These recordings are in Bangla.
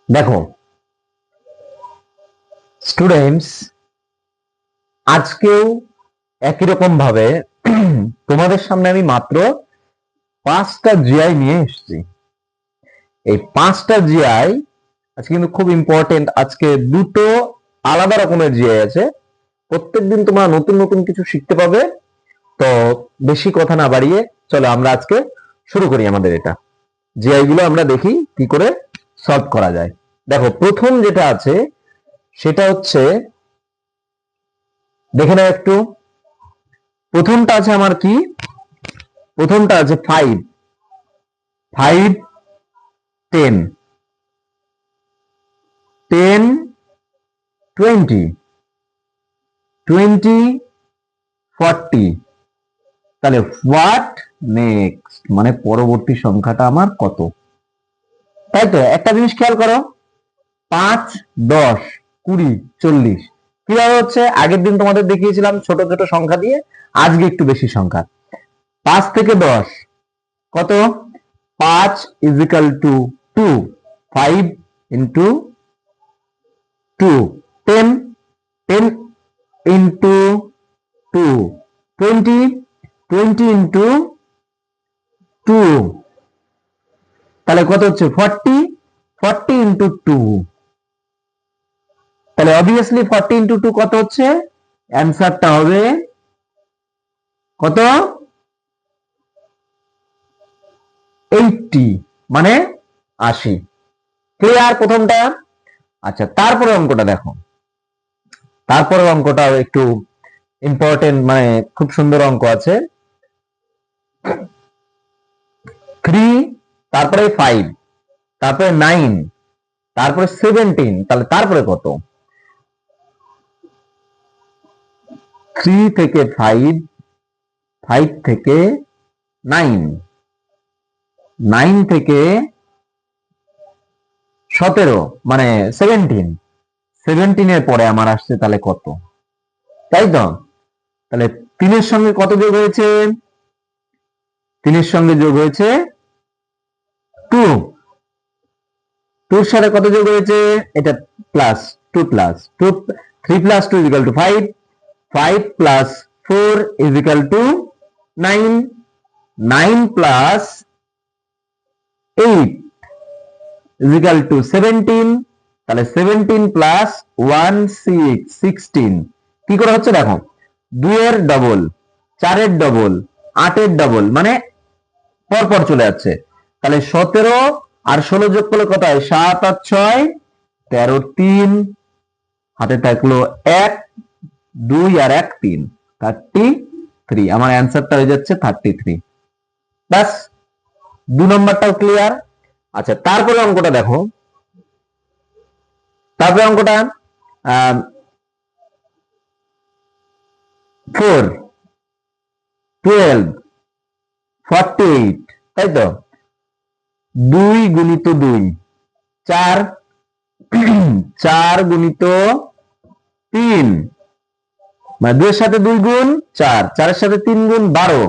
দেখো স্টুডেন্টস, আজকেও একই রকম ভাবে তোমাদের সামনে আমি মাত্র 5টা জিআই নিয়ে এসেছি। এই 5টা জিআই আজকে কিন্তু খুব ইম্পর্টেন্ট। আজকে দুটো আলাদা রকমের জিআই আছে। প্রত্যেকদিন তোমরা নতুন নতুন কিছু শিখতে পাবে। তো বেশি কথা না বাড়িয়ে চলো আমরা আজকে শুরু করি আমাদের এটা। জিআই গুলো আমরা দেখি কি করে সলভ করা যায়। দেখো প্রথম যেটা আছে সেটা হচ্ছে, দেখে নাও একটু। প্রথমটা আছে আমার কি, প্রথমটা আছে 5 5 10 10 20 20 40। তাহলে হোয়াট নেক্সট, মানে পরবর্তী সংখ্যাটা আমার কত। তাই তো একটা জিনিস খেয়াল করো, 5 10 20 40 কিভাবে হচ্ছে। আগের দিন তোমাদের দেখিয়েছিলাম ছোট ছোট সংখ্যা দিয়ে, আজকে একটু বেশি সংখ্যা। 5 থেকে 10 কত, 5 is equal to 2, 5 into 2, 10 10 into 2, 20 20 into 2, তাহলে কত হচ্ছে 40 40 ইন্টু 2। তাহলে অবভিয়াসলি 40 ইন্টু 2 কত হচ্ছে, অ্যান্সারটা হবে কত, 80, মানে 80। ক্লিয়ার প্রথমটা? আচ্ছা, তারপরে অঙ্কটা দেখো। তারপরে অঙ্কটা একটু ইম্পর্টেন্ট, মানে খুব সুন্দর অঙ্ক আছে। 3, তারপরে 5, তারপরে 9, তারপরে 17, তাহলে তারপরে কত। 3 থেকে 5, 5 থেকে 9, 9 থেকে 17, মানে 17, 17 এর পরে আমার আসছে তাহলে কত, তাই তো। তাহলে 3 এর সঙ্গে কত যোগ হয়েছে, 3 এর সঙ্গে যোগ হয়েছে 2, 2 এর সাথে কত যোগ হয়েছে, এটা plus 2 plus 2, 3 plus 2 is equal to 5, 5 plus 4 is equal to 9, 9 plus 8 is equal to 17, তাহলে 17 প্লাস 1 6 16। কি করে হচ্ছে দেখো, 2 এর ডবল, 4 এর ডবল, 8 এর ডবল, মানে পরপর চলে যাচ্ছে। তাহলে 17 আর 16 যোগ করলে কত হয়, 7 আর 6 13, 3 হাতে থাকলো 1, 2 আর 1 3, 33। আমার অ্যান্সারটা হয়ে যাচ্ছে 33। ব্যাস, 2 নম্বরটাও ক্লিয়ার। আচ্ছা, তারপরে অঙ্কটা দেখো। তারপরে অঙ্কটা 4 12 48, তাই তো। 2 গুণিত 2 4, 4 গুণিত 3, মানে 2 এর সাথে 2 গুণ 4, 4 এর সাথে 3 গুণ 12,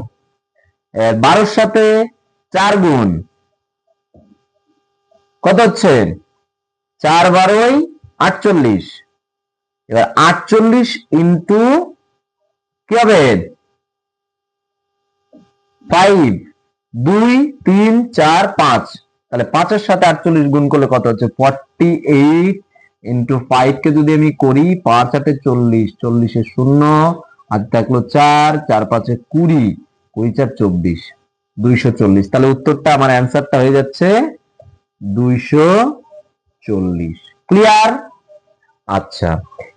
12 এর সাথে 4 গুণ কত হচ্ছে, 4 12 48। এবার 48 ইন্টু কি হবে 5, 2 3 4 5, তাহলে 5 এর সাথে 48 গুণ করলে কত হচ্ছে 48 ইন্টু 5 কে যদি আমি করি, 5 8 40, 40 এ 0 আর থাকলো 4, 4 5 20, 20 4 24, 240। তাহলে উত্তরটা আমার অ্যান্সারটা হয়ে যাচ্ছে 240। ক্লিয়ার? আচ্ছা,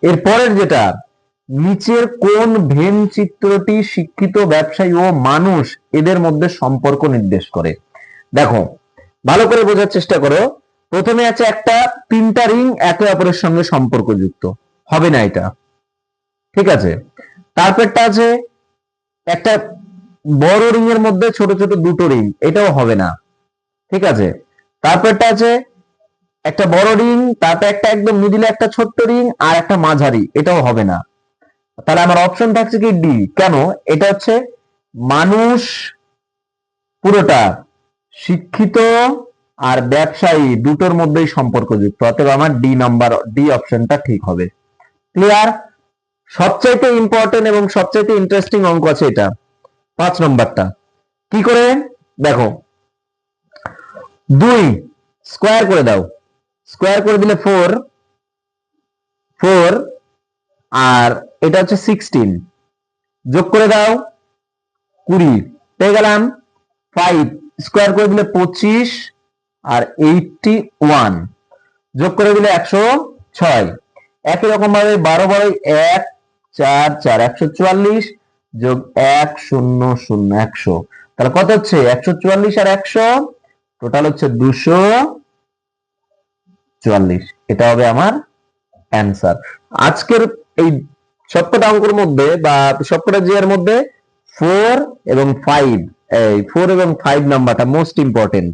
এর পরের যেটা, নিচের কোন ভেন চিত্রটি শিক্ষিত ব্যবসায়ী ও মানুষ এদের মধ্যে সম্পর্ক নির্দেশ করে। দেখো ভালো করে বোঝার চেষ্টা করো। প্রথমে আছে একটা 3টা রিং একে অপরের সঙ্গে সম্পর্কযুক্ত, হবে না এটা, ঠিক আছে। তারপরটা আছে একটা বড় রিং এর মধ্যে ছোট ছোট 2টো রিং, এটাও হবে না, ঠিক আছে। তারপরটা আছে একটা বড় রিং, তারপর একটা একদম মিডিলে একটা ছোট্ট রিং আর একটা মাঝারি, এটাও হবে না। তাহলে আমার অপশন থাকছে কি ডি। কেন, এটা হচ্ছে মানুষ পুরোটা শিক্ষিত আর ব্যবসায়ী দুটোর মধ্যেই সম্পর্কযুক্ত, অতএব আমার ডি অপশনটা ঠিক হবে। ক্লিয়ার? সবচাইতে ইম্পর্টেন্ট এবং সবচাইতে ইন্টারেস্টিং অঙ্ক আছে এটা, 5 নম্বরটা। কি করে দেখো, 2 স্কোয়ার করে দাও, স্কোয়ার করে দিলে 4 আর এটা হচ্ছে 16, যোগ করে দাও 20, পেয়ে গেলাম 5 স্কোয়ার করে দিলে 25 আর 81, যোগ করে দিলে 106। একই রকম ভাবে 12 12 1 4 4 144 যোগ 1 0 0 100, তাহলে কত হচ্ছে 144 আর 100, টোটাল হচ্ছে 244। এটা হবে আমার অ্যান্সার। আজকের এই সবকটা অঙ্কের মধ্যে বা সবকটা জি এর মধ্যে 4 এবং 5, এই 4 এবং 5 নাম্বারটা মোস্ট ইম্পর্টেন্ট।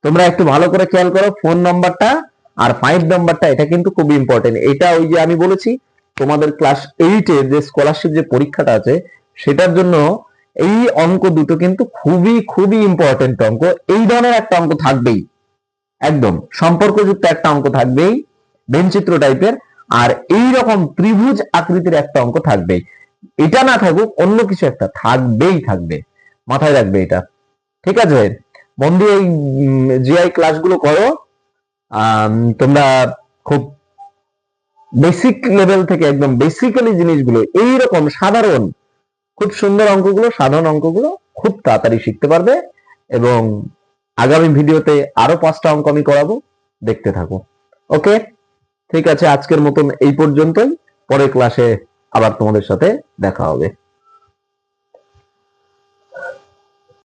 তোমরা একটু ভালো করে খেয়াল করো, 4 নাম্বারটা আর 5 নাম্বারটা এটা কিন্তু খুব ইম্পর্টেন্ট। এটা ওই যে আমি বলেছি তোমাদের ক্লাস 8 এর যে স্কলারশিপ যে পরীক্ষাটা আছে সেটার জন্য এই অঙ্ক দুটো কিন্তু খুবই খুবই ইম্পর্টেন্ট অঙ্ক। এই ধরনের একটা অঙ্ক থাকবেই, একদম সম্পর্কযুক্ত একটা অঙ্ক থাকবেই, ভেনচিত্র টাইপের, আর এই রকম ত্রিভুজ আকৃতির একটা অঙ্ক থাকবেই। এটা না থাকুক অন্য কিছু একটা থাকবেই থাকবে, মাথায় রাখবে এটা। ঠিক আছে, মন দিয়ে এই জিআই ক্লাসগুলো করো। তোমরা খুব বেসিক লেভেল থেকে একদম বেসিক্যালি জিনিসগুলো এইরকম সাধারণ খুব সুন্দর অঙ্কগুলো, সাধারণ অঙ্কগুলো খুব তাড়াতাড়ি শিখতে পারবে। এবং আগামী ভিডিওতে আরো 5টা অঙ্ক আমি করাবো, দেখতে থাকো। ওকে, ঠিক আছে, আজকের মতন এই পর্যন্তই। পরের ক্লাসে আবার তোমাদের সাথে দেখা হবে।